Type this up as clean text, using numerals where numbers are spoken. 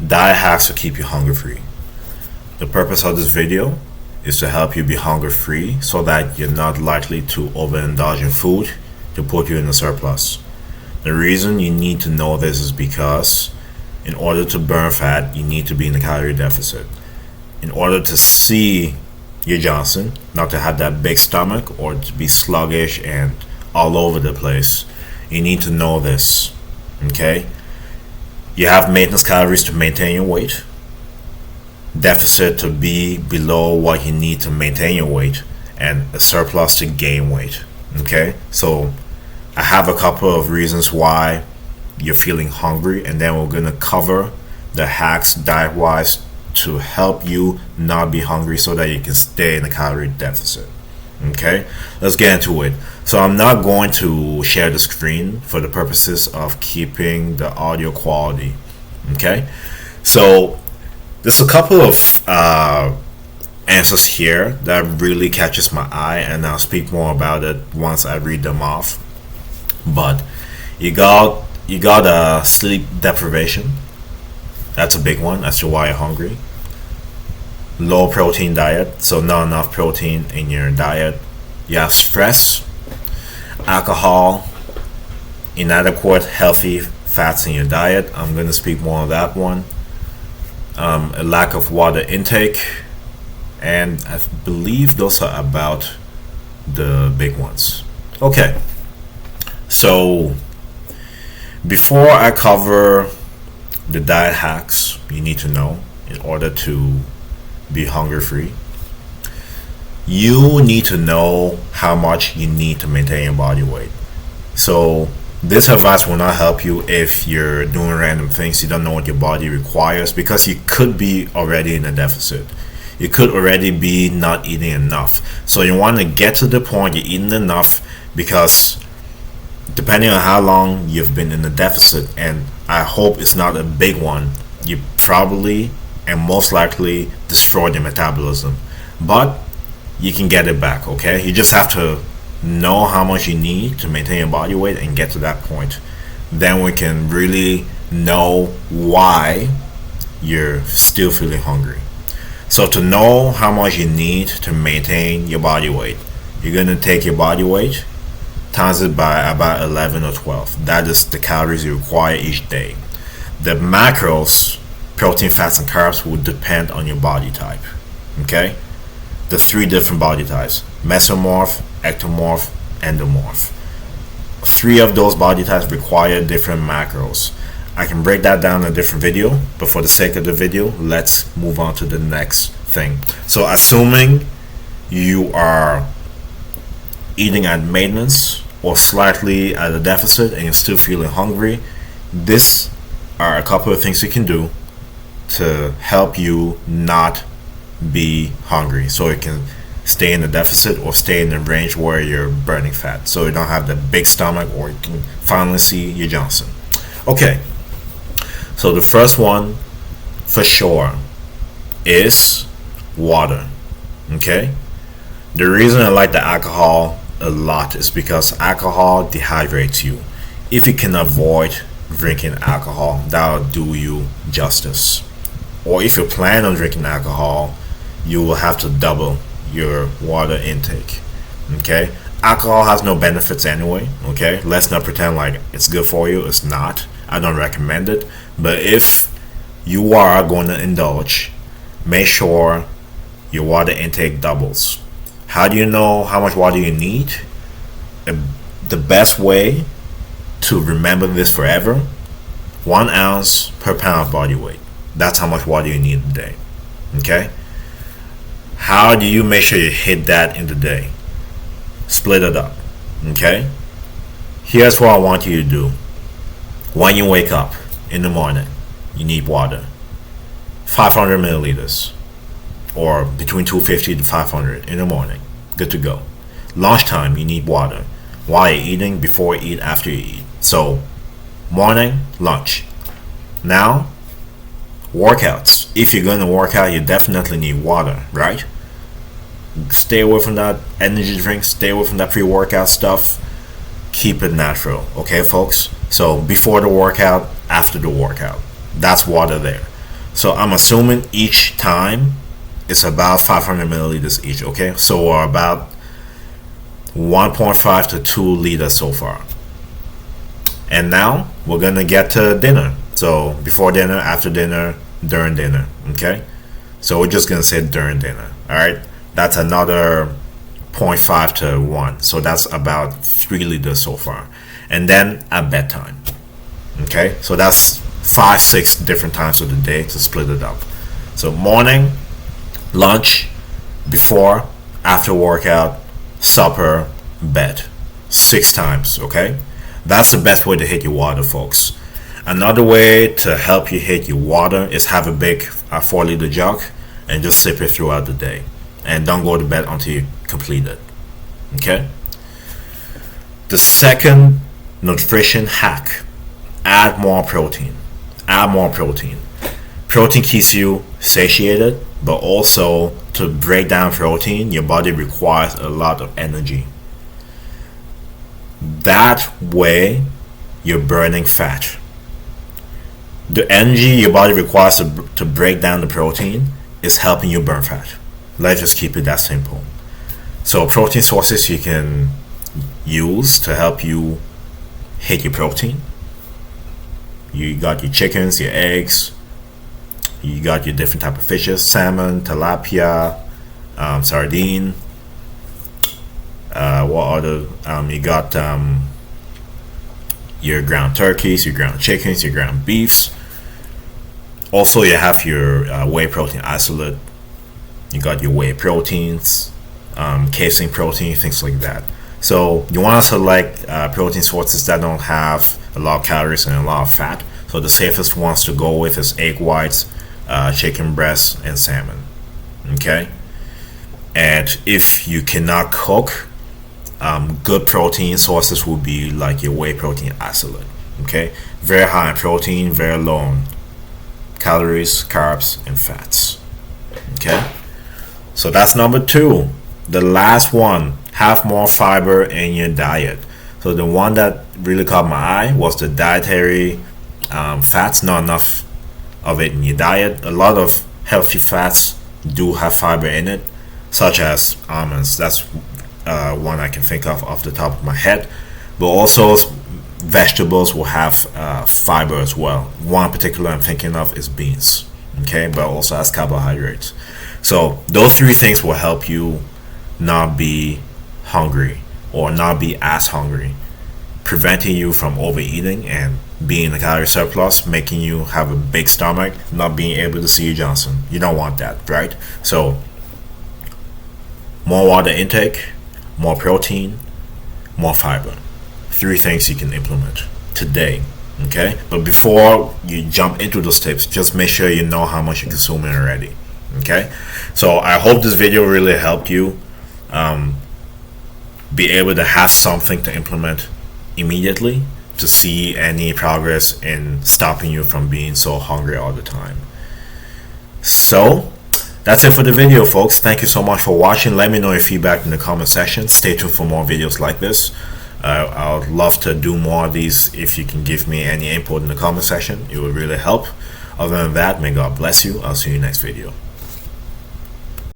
Diet hacks to keep you hunger free. The purpose of this video is to help you be hunger free so that you're not likely to overindulge in food to put you in a surplus. The reason you need to know this is because in order to burn fat, you need to be in a calorie deficit. In order to see your Johnson, not to have that big stomach or to be sluggish and all over the place, you need to know this. Okay? You have maintenance calories to maintain your weight, deficit to be below what you need to maintain your weight, and a surplus to gain weight. Okay? So I have a couple of reasons why you're feeling hungry, and then we're going to cover the hacks diet wise to help you not be hungry so that you can stay in a calorie deficit. Okay, let's get into it. So I'm not going to share the screen for the purposes of keeping the audio quality. Okay, so there's a couple of answers here that really catches my eye, and I'll speak more about it once I read them off. But you got sleep deprivation. That's a big one as to why you're hungry. Low protein diet, so not enough protein in your diet. You have stress, alcohol, inadequate healthy fats in your diet. I'm going to speak more on that one. A lack of water intake, and I believe those are about the big ones. Okay, so before I cover the diet hacks you need to know in order to be hunger free, you need to know how much you need to maintain your body weight. So this advice will not help you if you're doing random things, you don't know what your body requires, because you could be already in a deficit. You could already be not eating enough. So you want to get to the point you're eating enough, because depending on how long you've been in the deficit, and I hope it's not a big one, you probably and most likely destroyed your metabolism. But you can get it back, okay? You just have to know how much you need to maintain your body weight and get to that point. Then we can really know why you're still feeling hungry. So to know how much you need to maintain your body weight, you're going to take your body weight times it by about 11 or 12. That is the calories you require each day. The macros, protein, fats, and carbs, will depend on your body type. Okay? The three different body types: mesomorph, ectomorph, endomorph. Three of those body types require different macros. I can break that down in a different video, but for the sake of the video, let's move on to the next thing. So assuming you are eating at maintenance or slightly at a deficit and you're still feeling hungry, these are a couple of things you can do to help you not be hungry, so you can stay in the deficit or stay in the range where you're burning fat, so you don't have the big stomach, or you can finally see your Johnson. Okay, so the first one for sure is water. Okay, the reason I like the alcohol a lot is because alcohol dehydrates you. If you can avoid drinking alcohol, that'll do you justice. Or if you plan on drinking alcohol, you will have to double your water intake. Okay, alcohol has no benefits anyway. Okay, let's not pretend like it's good for you. It's not. I don't recommend it. But if you are going to indulge, make sure your water intake doubles. How do you know how much water you need? The best way to remember this forever: 1 ounce per pound of body weight. That's how much water you need a day. Okay? How do you make sure you hit that in the day? Split it up. Okay? Here's what I want you to do. When you wake up in the morning, you need water. 500 milliliters. Or between 250 to 500 in the morning. Good to go. Lunchtime, you need water. While you're eating, before you eat, after you eat. So, morning, lunch. Now, workouts. If you're going to work out, you definitely need water, right? Stay away from that energy drink. Stay away from that pre-workout stuff. Keep it natural, okay, folks? So before the workout, after the workout, that's water there. So I'm assuming each time it's about 500 milliliters each. Okay, so we're about 1.5 to 2 liters so far. And now we're gonna get to dinner. So before dinner, after dinner, during dinner. Okay, so we're just gonna say during dinner. All right, that's another 0.5 to 1, so that's about 3 liters so far. And then at bedtime. Okay, so that's 5-6 different times of the day to split it up. So morning, lunch, before, after workout, supper, bed. 6 times. Okay, that's the best way to hit your water, folks. Another way to help you hit your water is have a big 4-liter jug and just sip it throughout the day, and don't go to bed until you complete it. Okay, the second nutrition hack: add more protein. Add more protein. Protein keeps you satiated, but also to break down protein, your body requires a lot of energy. That way, you're burning fat. The energy your body requires to break down the protein is helping you burn fat. Let's just keep it that simple. So protein sources you can use to help you hit your protein. You got your chickens, your eggs, you got your different type of fishes: salmon, tilapia, sardine. What other? You got your ground turkeys, your ground chickens, your ground beefs. Also, you have your whey protein isolate. You got your whey proteins, casein protein, things like that. So you want to select protein sources that don't have a lot of calories and a lot of fat. So the safest ones to go with is egg whites, chicken breasts, and salmon. Okay, and if you cannot cook, good protein sources will be like your whey protein isolate. Okay, very high in protein, very low in calories, carbs, and fats. Okay, so that's number 2. The last one: have more fiber in your diet. So the one that really caught my eye was the dietary fats. Not enough of it in your diet. A lot of healthy fats do have fiber in it, such as almonds. That's one I can think of off the top of my head. But also vegetables will have fiber as well. One particular I'm thinking of is beans. Okay, but also has carbohydrates. So those 3 things will help you not be hungry or not be as hungry, preventing you from overeating and being in a calorie surplus, making you have a big stomach, not being able to see your Johnson. You don't want that, right? So more water intake, more protein, more fiber. 3 things you can implement today. Okay, but before you jump into those tips, just make sure you know how much you're consuming already. Okay, so I hope this video really helped you be able to have something to implement immediately to see any progress in stopping you from being so hungry all the time. So that's it for the video, folks. Thank you so much for watching. Let me know your feedback in the comment section. Stay tuned for more videos like this. I would love to do more of these. If you can give me any input in the comment section, it would really help. Other than that, may God bless you. I'll see you next video.